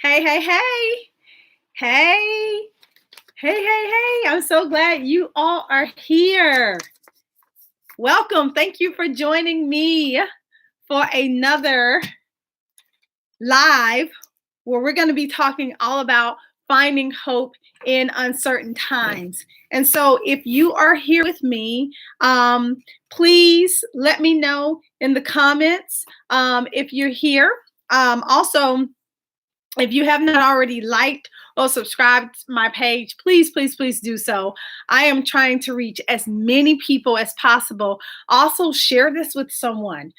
Hey, hey, hey. Hey, hey. I'm so glad you all are here. Welcome. Thank you for joining me for another live where we're going to be talking all about finding hope in uncertain times. And so if you are here with me, please let me know in the comments if you're here. Also, if you have not already liked or subscribed to my page, please do so. I am trying to reach as many people as possible. Also, share this with someone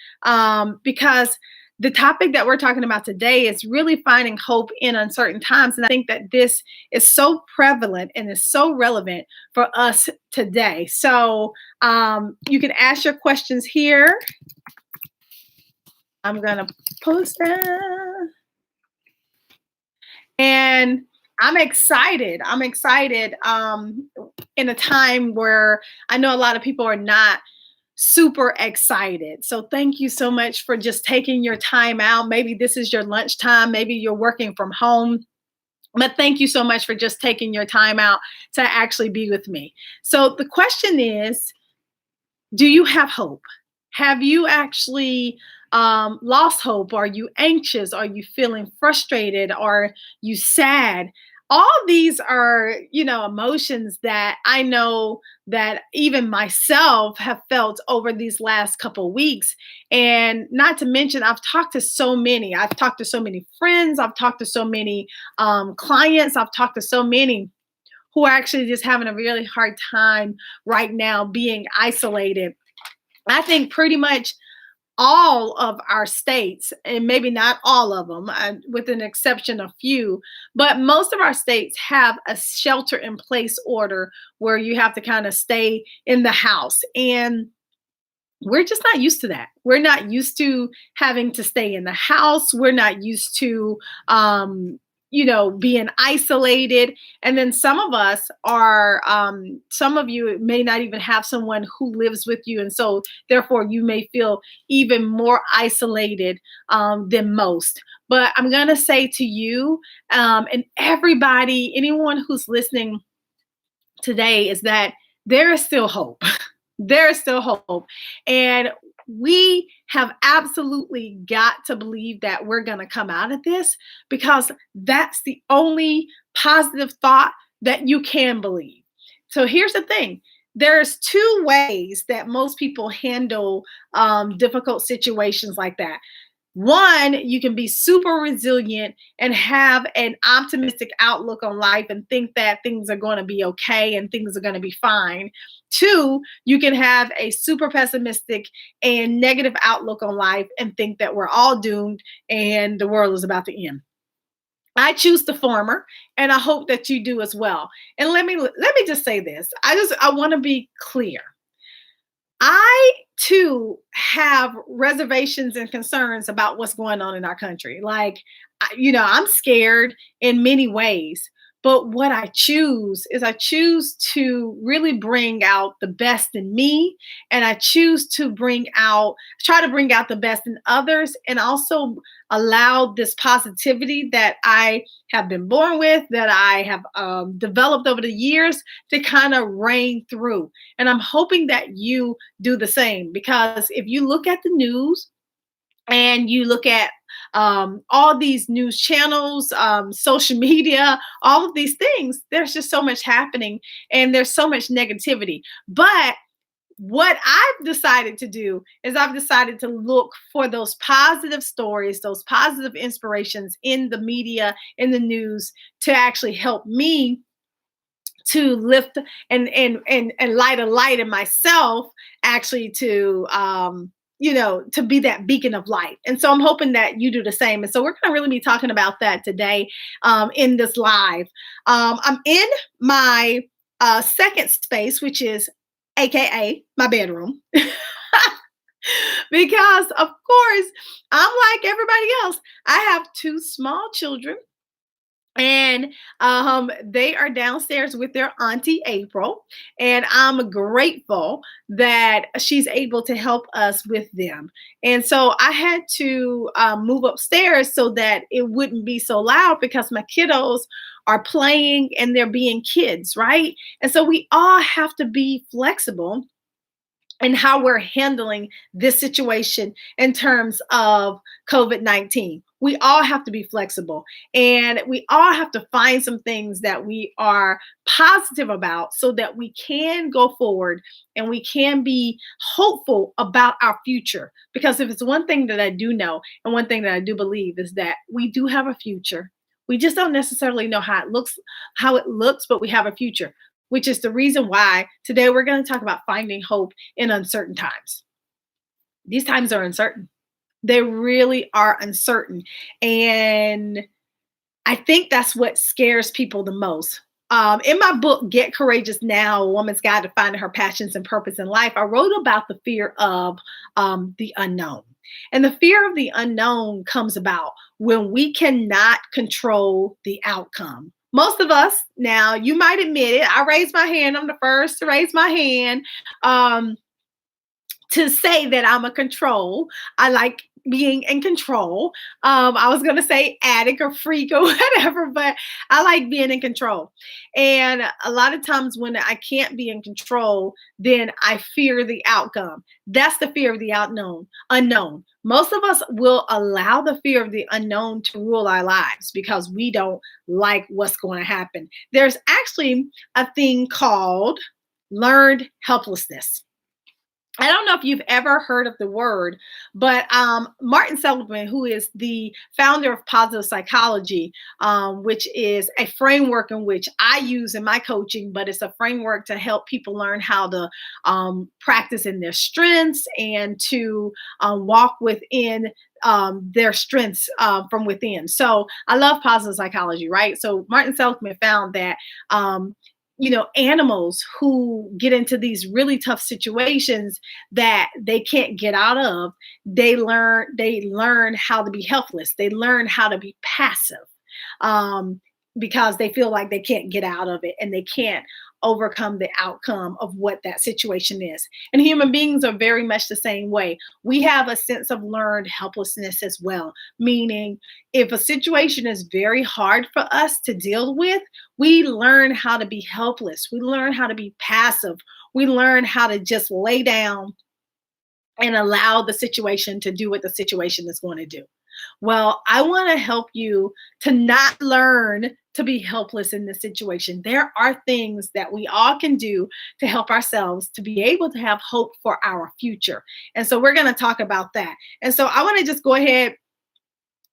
because the topic that we're talking about today is really finding hope in uncertain times. And I think that this is so prevalent and is so relevant for us today. So you can ask your questions here. I'm going to post that. And I'm excited. In a time where I know a lot of people are not super excited. So thank you so much for just taking your time out. Maybe this is your lunchtime. Maybe you're working from home. But thank you so much for just taking your time out to actually be with me. So the question is, do you have hope? Have you actually lost hope? Are you anxious? Are you feeling frustrated? Are you sad? All these are, emotions that I know that even myself have felt over these last couple of weeks. And not to mention, I've talked to so many. I've talked to so many friends. I've talked to so many clients. I've talked to so many who are actually just having a really hard time right now being isolated. I think pretty much all of our states, and maybe not all of them, with an exception of few, but most of our states have a shelter in place order where you have to kind of stay in the house. And we're just not used to that. We're not used to having to stay in the house. We're not used to, being isolated. And then some of us are, some of you may not even have someone who lives with you. And so therefore you may feel even more isolated than most. But I'm going to say to you and everybody, anyone who's listening today, is that there is still hope. There is still hope. And we have absolutely got to believe that we're going to come out of this, because that's the only positive thought that you can believe. So here's the thing. There's two ways that most people handle difficult situations like that. One, you can be super resilient and have an optimistic outlook on life and think that things are going to be okay and things are going to be fine. Two, you can have a super pessimistic and negative outlook on life and think that we're all doomed and the world is about to end. I choose the former, and I hope that you do as well. And let me just say this. I want to be clear. I too have reservations and concerns about what's going on in our country. Like, I'm scared in many ways. But what I choose is I choose to really bring out the best in me. And I choose to try to bring out the best in others, and also allow this positivity that I have been born with, that I have developed over the years, to kind of reign through. And I'm hoping that you do the same, because if you look at the news and you look at all these news channels, social media, all of these things, there's just so much happening and there's so much negativity. But what I've decided to do is I've decided to look for those positive stories, those positive inspirations in the media, in the news, to actually help me to lift and light a light in myself, actually to be that beacon of light. And so I'm hoping that you do the same. And so we're going to really be talking about that today in this live. I'm in my second space, which is AKA my bedroom. Because of course, I'm like everybody else. I have two small children And they are downstairs with their auntie April, and I'm grateful that she's able to help us with them. And so I had to move upstairs so that it wouldn't be so loud because my kiddos are playing and they're being kids, right? And so we all have to be flexible and how we're handling this situation in terms of COVID 19. We all have to be flexible and we all have to find some things that we are positive about so that we can go forward and we can be hopeful about our future. Because if it's one thing that I do know and one thing that I do believe is that we do have a future. We just don't necessarily know how it looks, but we have a future, which is the reason why today we're going to talk about finding hope in uncertain times. These times are uncertain. They really are uncertain. And I think that's what scares people the most. In my book, Get Courageous Now, A Woman's Guide to Finding Her Passions and Purpose in Life, I wrote about the fear of the unknown. And the fear of the unknown comes about when we cannot control the outcome. Most of us, now you might admit it, I raised my hand, I'm the first to raise my hand. Um, to say that I'm a control. I like being in control. I was going to say addict or freak or whatever, but I like being in control. And a lot of times when I can't be in control, then I fear the outcome. That's the fear of the unknown. Most of us will allow the fear of the unknown to rule our lives because we don't like what's going to happen. There's actually a thing called learned helplessness. I don't know if you've ever heard of the word, but Martin Seligman, who is the founder of positive psychology, which is a framework in which I use in my coaching, but it's a framework to help people learn how to practice in their strengths and to walk within their strengths from within. So I love positive psychology, right? So Martin Seligman found that animals who get into these really tough situations that they can't get out of, they learn how to be helpless. They learn how to be passive. Um, because they feel like they can't get out of it and they can't overcome the outcome of what that situation is. And human beings are very much the same way. We have a sense of learned helplessness as well, meaning if a situation is very hard for us to deal with, we learn how to be helpless. We learn how to be passive. We learn how to just lay down and allow the situation to do what the situation is going to do. Well, I want to help you to not learn to be helpless in this situation. There are things that we all can do to help ourselves to be able to have hope for our future. And so we're going to talk about that. And so I want to just go ahead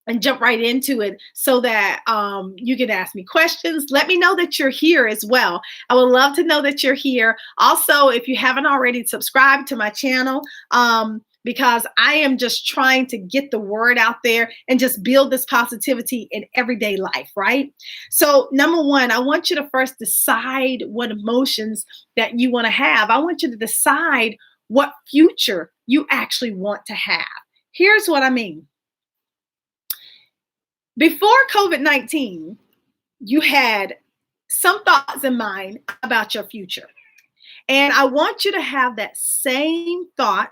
and jump right into it so that you can ask me questions. Let me know that you're here as well. I would love to know that you're here. Also, if you haven't already subscribed to my channel, because I am just trying to get the word out there and just build this positivity in everyday life, right? So, number one, I want you to first decide what emotions that you want to have. I want you to decide what future you actually want to have. Here's what I mean. Before COVID 19, you had some thoughts in mind about your future. And I want you to have that same thought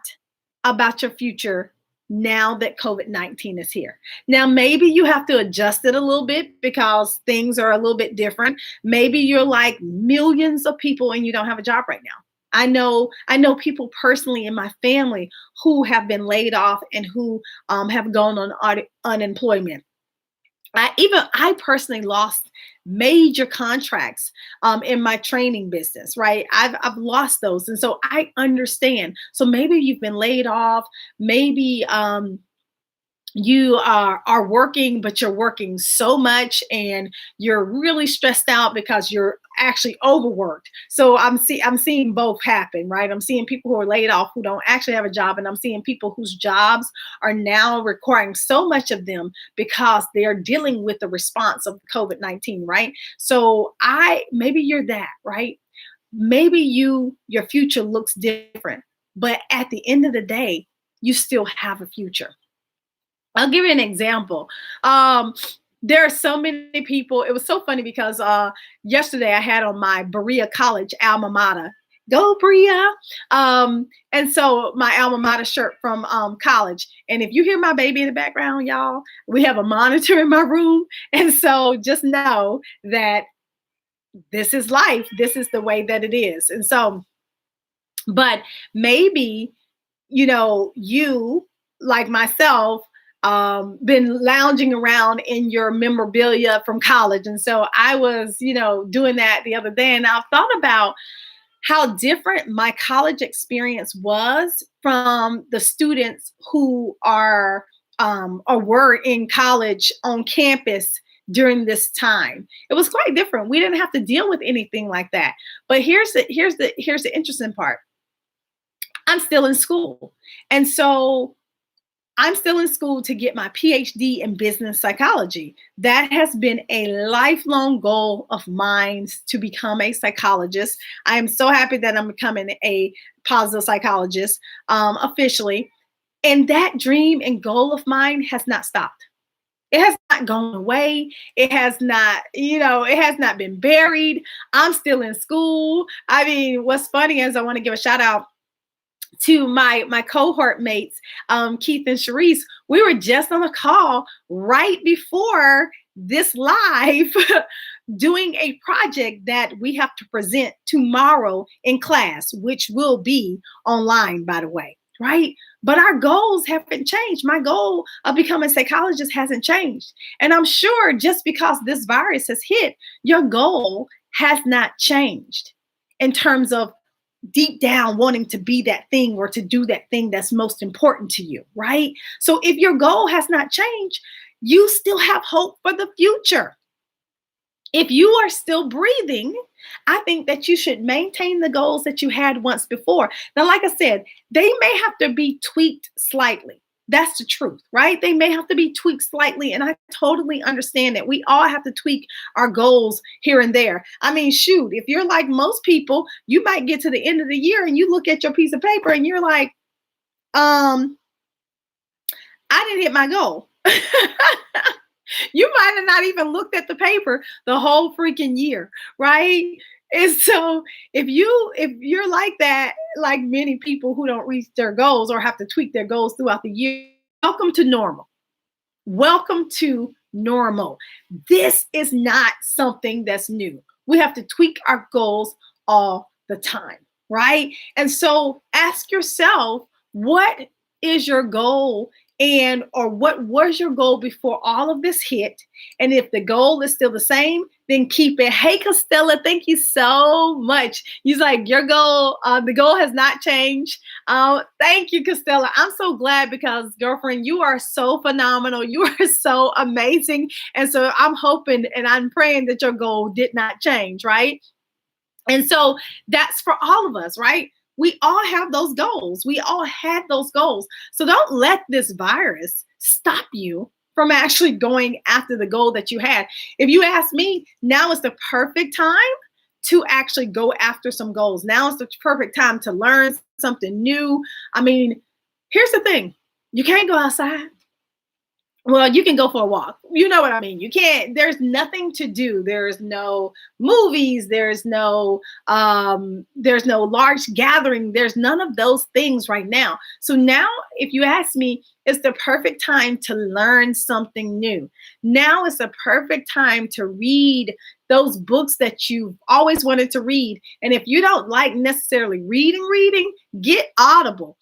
about your future now that COVID 19 is here. Now, maybe you have to adjust it a little bit because things are a little bit different. Maybe you're like millions of people and you don't have a job right now. I know people personally in my family who have been laid off and who have gone on unemployment. I personally lost major contracts in my training business, right? I've lost those, and so I understand. So maybe you've been laid off, maybe you are working, but you're working so much and you're really stressed out because you're actually overworked. So I'm seeing both happen, right? I'm seeing people who are laid off who don't actually have a job, and I'm seeing people whose jobs are now requiring so much of them because they're dealing with the response of COVID 19, right? So I maybe you're that, right? Maybe your future looks different, but at the end of the day, you still have a future. I'll give you an example. there are so many people. It was so funny because yesterday I had on my Berea College alma mater. Go Berea. And so my alma mater shirt from college. And if you hear my baby in the background, y'all, we have a monitor in my room. And so just know that this is life. This is the way that it is. And so, but maybe, you, like myself, been lounging around in your memorabilia from college. And so I was, doing that the other day, and I thought about how different my college experience was from the students who are or were in college on campus during this time. It was quite different. We didn't have to deal with anything like that. But here's the interesting part. I'm still in school. And so I'm still in school to get my PhD in business psychology. That has been a lifelong goal of mine, to become a psychologist. I am so happy that I'm becoming a positive psychologist officially. And that dream and goal of mine has not stopped. It has not gone away. It has not, it has not been buried. I'm still in school. I mean, what's funny is I want to give a shout out to my cohort mates, Keith and Sharice. We were just on a call right before this live doing a project that we have to present tomorrow in class, which will be online, by the way, right? But our goals haven't changed. My goal of becoming a psychologist hasn't changed. And I'm sure just because this virus has hit, your goal has not changed in terms of deep down wanting to be that thing or to do that thing that's most important to you, right? So if your goal has not changed, you still have hope for the future. If you are still breathing, I think that you should maintain the goals that you had once before. Now, like I said, they may have to be tweaked slightly. That's the truth, right? They may have to be tweaked slightly. And I totally understand that we all have to tweak our goals here and there. I mean, shoot, if you're like most people, you might get to the end of the year and you look at your piece of paper and you're like, I didn't hit my goal. You might have not even looked at the paper the whole freaking year, right? And so if you're like that, like many people who don't reach their goals or have to tweak their goals throughout the year, welcome to normal. Welcome to normal. This is not something that's new. We have to tweak our goals all the time, right? And so ask yourself, what is your goal, and or what was your goal before all of this hit? And if the goal is still the same, then keep it. Hey, Costella, thank you so much. He's like, your goal, the goal has not changed. Thank you, Costella. I'm so glad because, girlfriend, you are so phenomenal. You are so amazing. And so I'm hoping and I'm praying that your goal did not change, right? And so that's for all of us, right? We all have those goals. We all had those goals. So don't let this virus stop you from actually going after the goal that you had. If you ask me, now is the perfect time to actually go after some goals. Now is the perfect time to learn something new. I mean, here's the thing. You can't go outside. Well, you can go for a walk. You know what I mean? You can't, there's nothing to do. There's no movies. There's no large gathering. There's none of those things right now. So now, if you ask me, it's the perfect time to learn something new. Now is the perfect time to read those books that you've always wanted to read. And if you don't like necessarily reading, get Audible.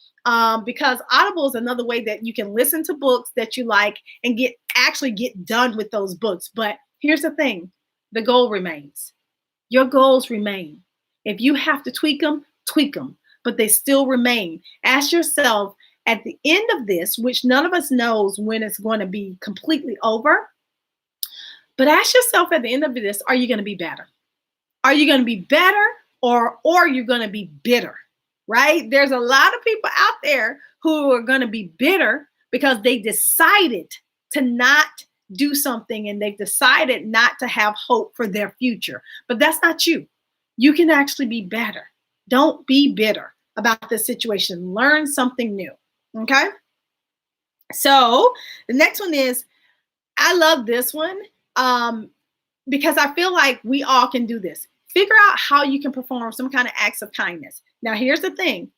Because Audible is another way that you can listen to books that you like and actually get done with those books. But here's the thing, the goal remains. Your goals remain. If you have to tweak them, but they still remain. Ask yourself at the end of this, which none of us knows when it's going to be completely over, but ask yourself at the end of this, are you going to be better? Are you going to be better or you're going to be bitter? Right? There's a lot of people out there who are going to be bitter because they decided to not do something and they've decided not to have hope for their future. But that's not you. You can actually be better. Don't be bitter about the situation. Learn something new. Okay? So the next one is, I love this one because I feel like we all can do this. Figure out how you can perform some kind of acts of kindness. Now, here's the thing.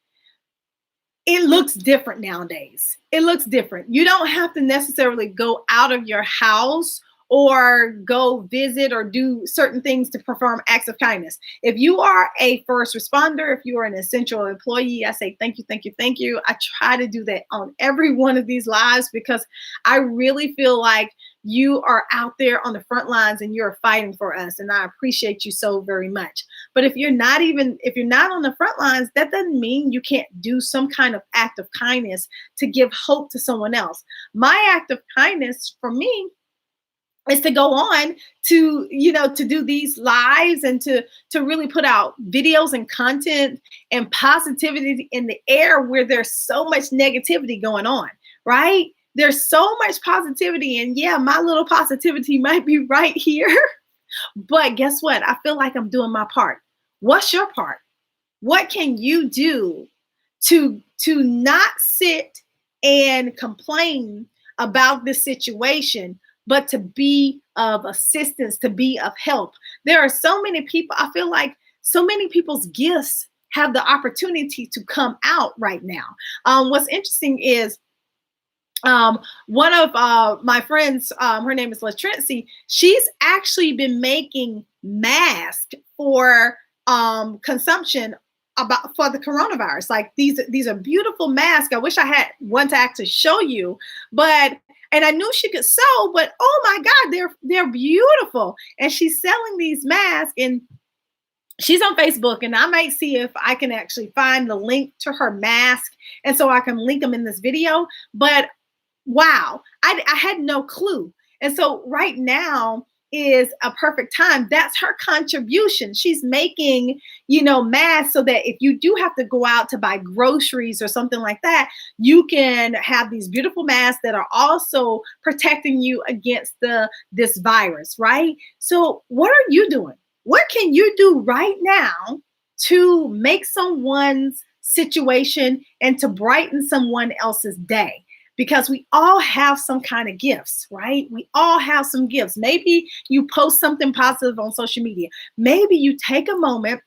It looks different nowadays. It looks different. You don't have to necessarily go out of your house or go visit or do certain things to perform acts of kindness. If you are a first responder, if you are an essential employee, I say thank you, thank you, thank you. I try to do that on every one of these lives because I really feel like you are out there on the front lines and you're fighting for us. And I appreciate you so very much. But if you're not on the front lines, that doesn't mean you can't do some kind of act of kindness to give hope to someone else. My act of kindness for me is to go on to, to do these lives and to really put out videos and content and positivity in the air where there's so much negativity going on, right? There's so much positivity, and yeah, my little positivity might be right here, but guess what? I feel like I'm doing my part. What's your part? What can you do to not sit and complain about this situation, but to be of assistance, to be of help? There are so many people, I feel like so many people's gifts have the opportunity to come out right now. What's interesting is one of my friends, her name is Latrency. She's actually been making masks for consumption for the coronavirus. Like these are beautiful masks. I wish I had one to actually show you, and I knew she could sew, but oh my God, they're beautiful. And she's selling these masks, and she's on Facebook, and I might see if I can actually find the link to her mask, and so I can link them in this video. But wow, I had no clue. And so right now is a perfect time. That's her contribution. She's making, masks so that if you do have to go out to buy groceries or something like that, you can have these beautiful masks that are also protecting you against this virus, right? So what are you doing? What can you do right now to make someone's situation and to brighten someone else's day? Because we all have some kind of gifts, right? We all have some gifts. Maybe you post something positive on social media. Maybe you take a moment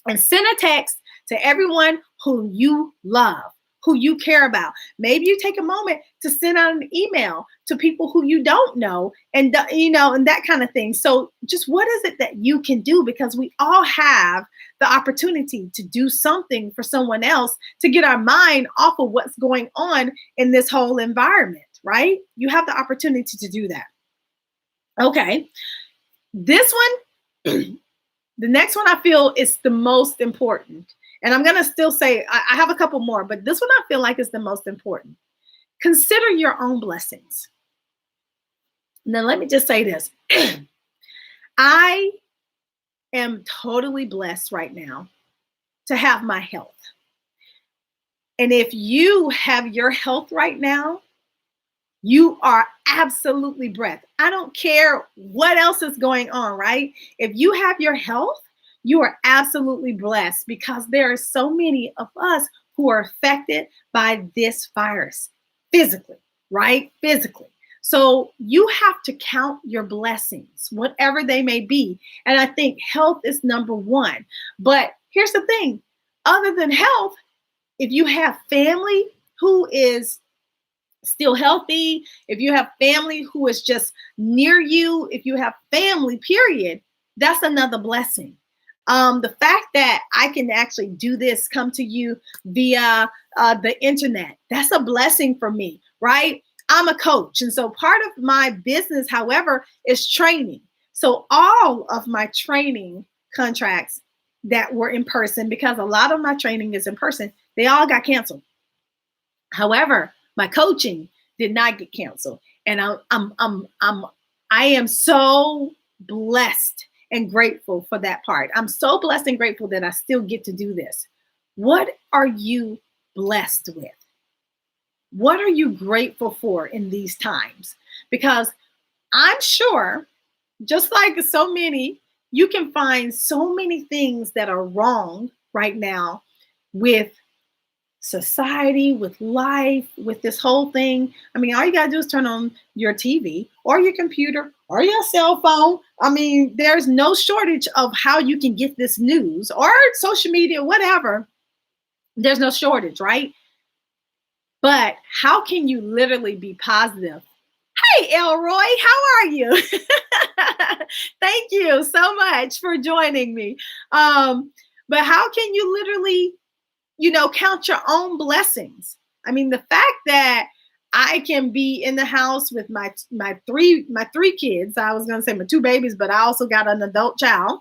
and send a text to everyone who you love, who you care about. Maybe you take a moment to send out an email to people who you don't know, and that kind of thing. So just what is it that you can do? Because we all have the opportunity to do something for someone else to get our mind off of what's going on in this whole environment, right? You have the opportunity to do that. Okay. This one, the next one I feel is the most important. And I'm going to still say, I have a couple more, but this one I feel like is the most important. Consider your own blessings. Now, let me just say this. I am totally blessed right now to have my health. And if you have your health right now, you are absolutely blessed. I don't care what else is going on, right? If you have your health, you are absolutely blessed, because there are so many of us who are affected by this virus physically, right? Physically. So you have to count your blessings, whatever they may be. And I think health is number one. But here's the thing, other than health, if you have family who is still healthy, if you have family who is just near you, if you have family, period, that's another blessing. The fact that I can actually do this, come to you via the internet, that's a blessing for me, right? I'm a coach. And so part of my business, however, is training. So all of my training contracts that were in person, because a lot of my training is in person, they all got canceled. However, my coaching did not get canceled. And I am so blessed and grateful for that part. I'm so blessed and grateful that I still get to do this. What are you blessed with? What are you grateful for in these times? Because I'm sure, just like so many, you can find so many things that are wrong right now with society, with life, with this whole thing. I mean, all you got to do is turn on your TV or your computer or your cell phone. I mean, there's no shortage of how you can get this news or social media, whatever. There's no shortage, right? But how can you literally be positive? Hey, Elroy, how are you? Thank you so much for joining me. But how can you literally, count your own blessings? I mean, the fact that I can be in the house with my three kids. I was going to say my two babies, but I also got an adult child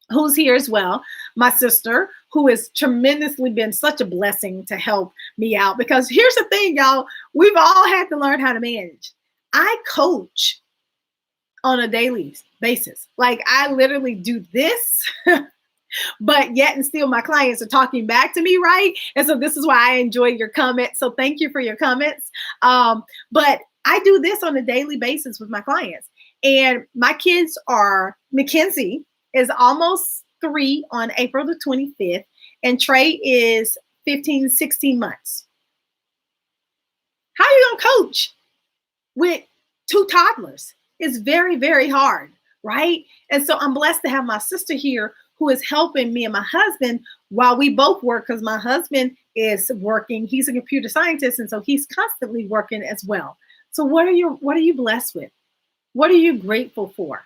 who's here as well. My sister, who has tremendously been such a blessing to help me out. Because here's the thing, y'all, we've all had to learn how to manage. I coach on a daily basis. Like I literally do this, but yet and still my clients are talking back to me, right? And so this is why I enjoy your comments. So thank you for your comments. But I do this on a daily basis with my clients. And my kids are, Mackenzie is almost 3 on April the 25th, and Trey is 15, 16 months. How are you going to coach with 2 toddlers? It's very, very hard, right? And so I'm blessed to have my sister here who is helping me and my husband while we both work, because my husband is working. He's a computer scientist, and so he's constantly working as well. So what are you blessed with? What are you grateful for?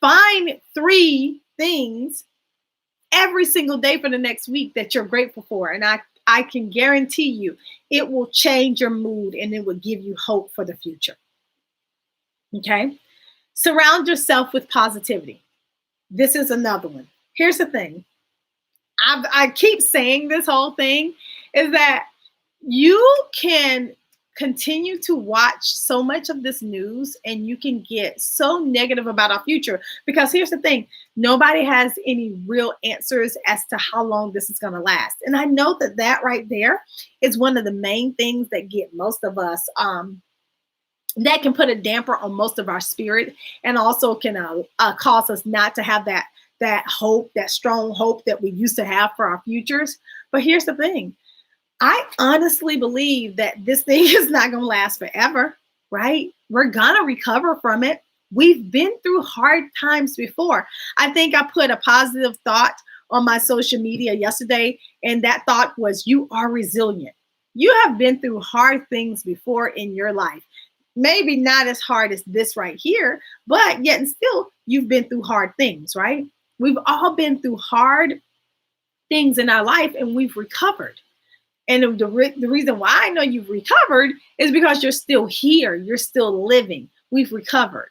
Find 3 things every single day for the next week that you're grateful for. And I can guarantee you it will change your mood and it will give you hope for the future. Okay? Surround yourself with positivity. This is another one. Here's the thing. I keep saying this whole thing is that you can continue to watch so much of this news and you can get so negative about our future, because here's the thing, nobody has any real answers as to how long this is going to last. And I know that right there is one of the main things that get most of us that can put a damper on most of our spirit, and also can cause us not to have that hope, that strong hope that we used to have for our futures. But here's the thing, I honestly believe that this thing is not going to last forever, right? We're going to recover from it. We've been through hard times before. I think I put a positive thought on my social media yesterday, and that thought was, you are resilient. You have been through hard things before in your life. Maybe not as hard as this right here, but yet and still, you've been through hard things, right? We've all been through hard things in our life, and we've recovered. And the reason why I know you've recovered is because you're still here. You're still living. We've recovered.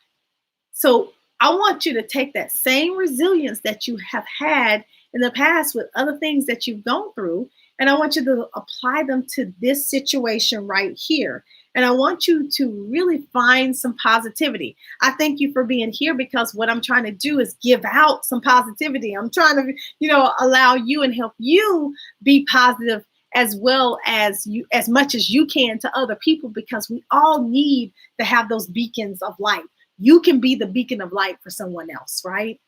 So I want you to take that same resilience that you have had in the past with other things that you've gone through, and I want you to apply them to this situation right here. And I want you to really find some positivity. I thank you for being here, because what I'm trying to do is give out some positivity. I'm trying to, allow you and help you be positive as well as you, as much as you can, to other people, because we all need to have those beacons of light. You can be the beacon of light for someone else, right?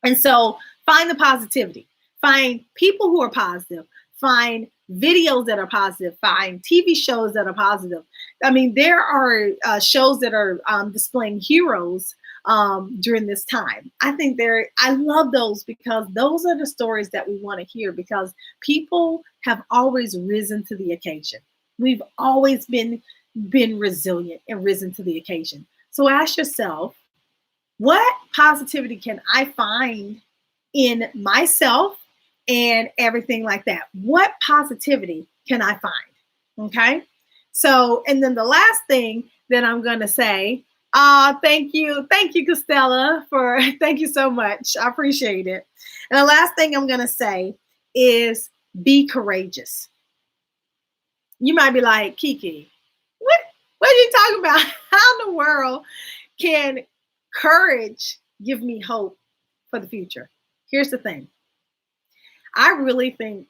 And so find the positivity, find people who are positive, find videos that are positive, find TV shows that are positive. I mean, there are shows that are displaying heroes during this time. I love those, because those are the stories that we want to hear, because people have always risen to the occasion. We've always been resilient and risen to the occasion. So ask yourself, what positivity can I find in myself and everything like that? What positivity can I find? Okay. So, and then the last thing that I'm going to say, thank you, Costella, thank you so much. I appreciate it. And the last thing I'm going to say is be courageous. You might be like, Kiki, what are you talking about? How in the world can courage give me hope for the future? Here's the thing. I really think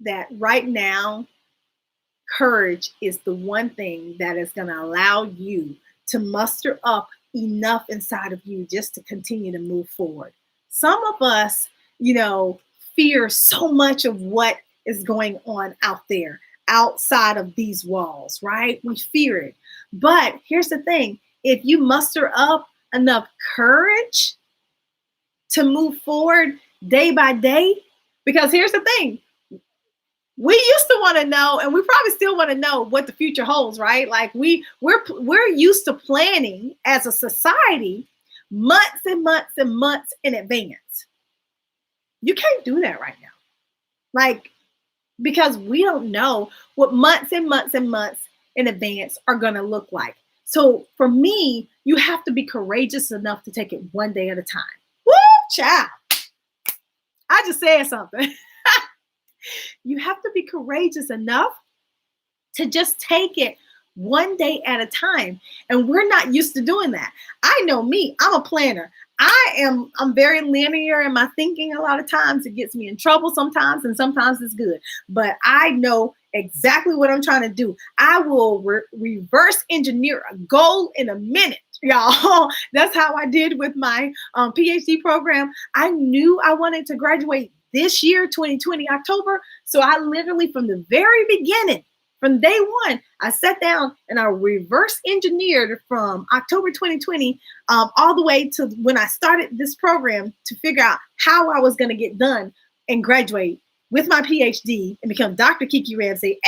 that right now, courage is the one thing that is going to allow you to muster up enough inside of you just to continue to move forward. Some of us, fear so much of what is going on out there, outside of these walls, right? We fear it. But here's the thing, if you muster up enough courage to move forward day by day, because here's the thing, we used to want to know, and we probably still want to know what the future holds, right? Like we're used to planning as a society months and months and months in advance. You can't do that right now. Like, because we don't know what months and months and months in advance are going to look like. So for me, you have to be courageous enough to take it one day at a time. Woo, child. I just said something. You have to be courageous enough to just take it one day at a time. And we're not used to doing that. I know me, I'm a planner. I'm very linear in my thinking. A lot of times it gets me in trouble sometimes, and sometimes it's good. But I know exactly what I'm trying to do. I will reverse engineer a goal in a minute, y'all. That's how I did with my PhD program. I knew I wanted to graduate this year, 2020, October. So I literally, from the very beginning, from day one, I sat down and I reverse engineered from October 2020 all the way to when I started this program to figure out how I was going to get done and graduate with my PhD and become Dr. Kiki Ramsey,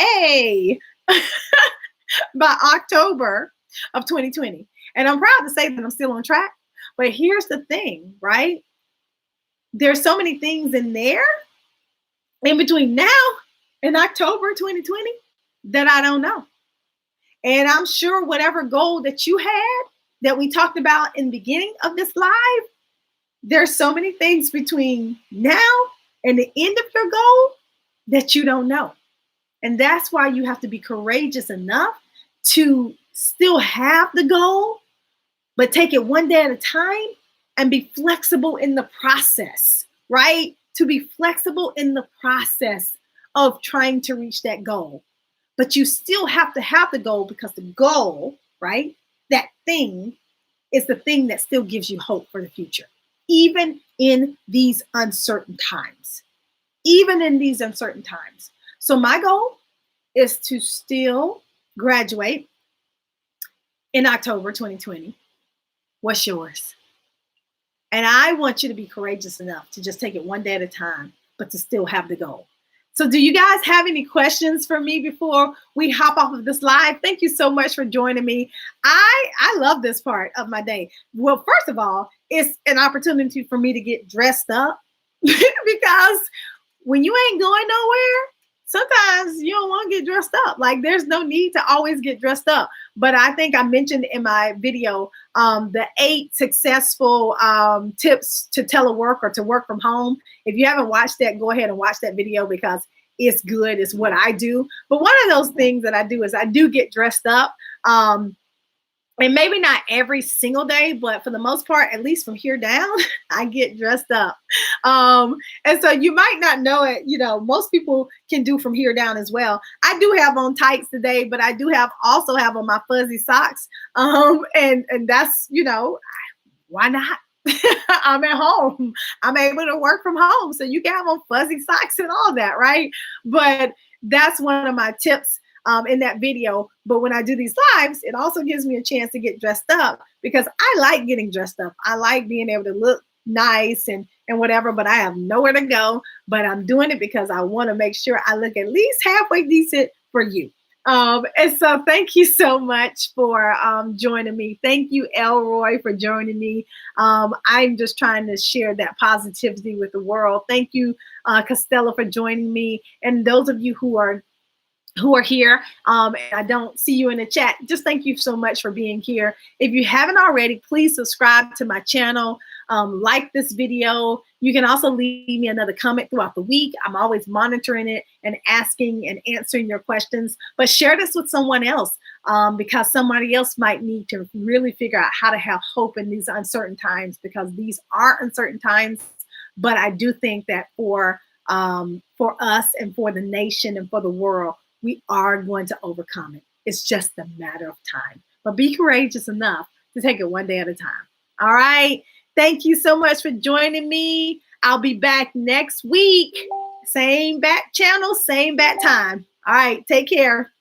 by October of 2020. And I'm proud to say that I'm still on track. But here's the thing, right? There's so many things in there in between now and October 2020 that I don't know. And I'm sure whatever goal that you had that we talked about in the beginning of this live, there's so many things between now and the end of your goal that you don't know. And that's why you have to be courageous enough to still have the goal, but take it one day at a time and be flexible in the process, right? To be flexible in the process of trying to reach that goal. But you still have to have the goal, because the goal, right? That thing is the thing that still gives you hope for the future, even in these uncertain times. Even in these uncertain times. So my goal is to still graduate in October 2020. What's yours? And I want you to be courageous enough to just take it one day at a time, but to still have the goal. So do you guys have any questions for me before we hop off of this live? Thank you so much for joining me. I love this part of my day. Well, first of all, it's an opportunity for me to get dressed up because when you ain't going nowhere, sometimes you don't want to get dressed up. Like, there's no need to always get dressed up. But I think I mentioned in my video the 8 successful tips to telework or to work from home. If you haven't watched that, go ahead and watch that video because it's good. It's what I do. But one of those things that I do is I do get dressed up. And maybe not every single day, but for the most part, at least from here down, I get dressed up. And so you might not know it, most people can do from here down as well. I do have on tights today, but I do also have on my fuzzy socks. And that's, why not? I'm at home. I'm able to work from home. So you can have on fuzzy socks and all that, right? But that's one of my tips in that video. But when I do these lives, it also gives me a chance to get dressed up because I like getting dressed up. I like being able to look nice and whatever, but I have nowhere to go. But I'm doing it because I want to make sure I look at least halfway decent for you. And so thank you so much for joining me. Thank you, Elroy, for joining me. I'm just trying to share that positivity with the world. Thank you, Costello, for joining me. And those of you who are here, I don't see you in the chat, just thank you so much for being here. If you haven't already, please subscribe to my channel, like this video. You can also leave me another comment throughout the week. I'm always monitoring it and asking and answering your questions, but share this with someone else because somebody else might need to really figure out how to have hope in these uncertain times, because these are uncertain times. But I do think that for us and for the nation and for the world, we are going to overcome it. It's just a matter of time. But be courageous enough to take it one day at a time. All right. Thank you so much for joining me. I'll be back next week. Same back channel, same back time. All right. Take care.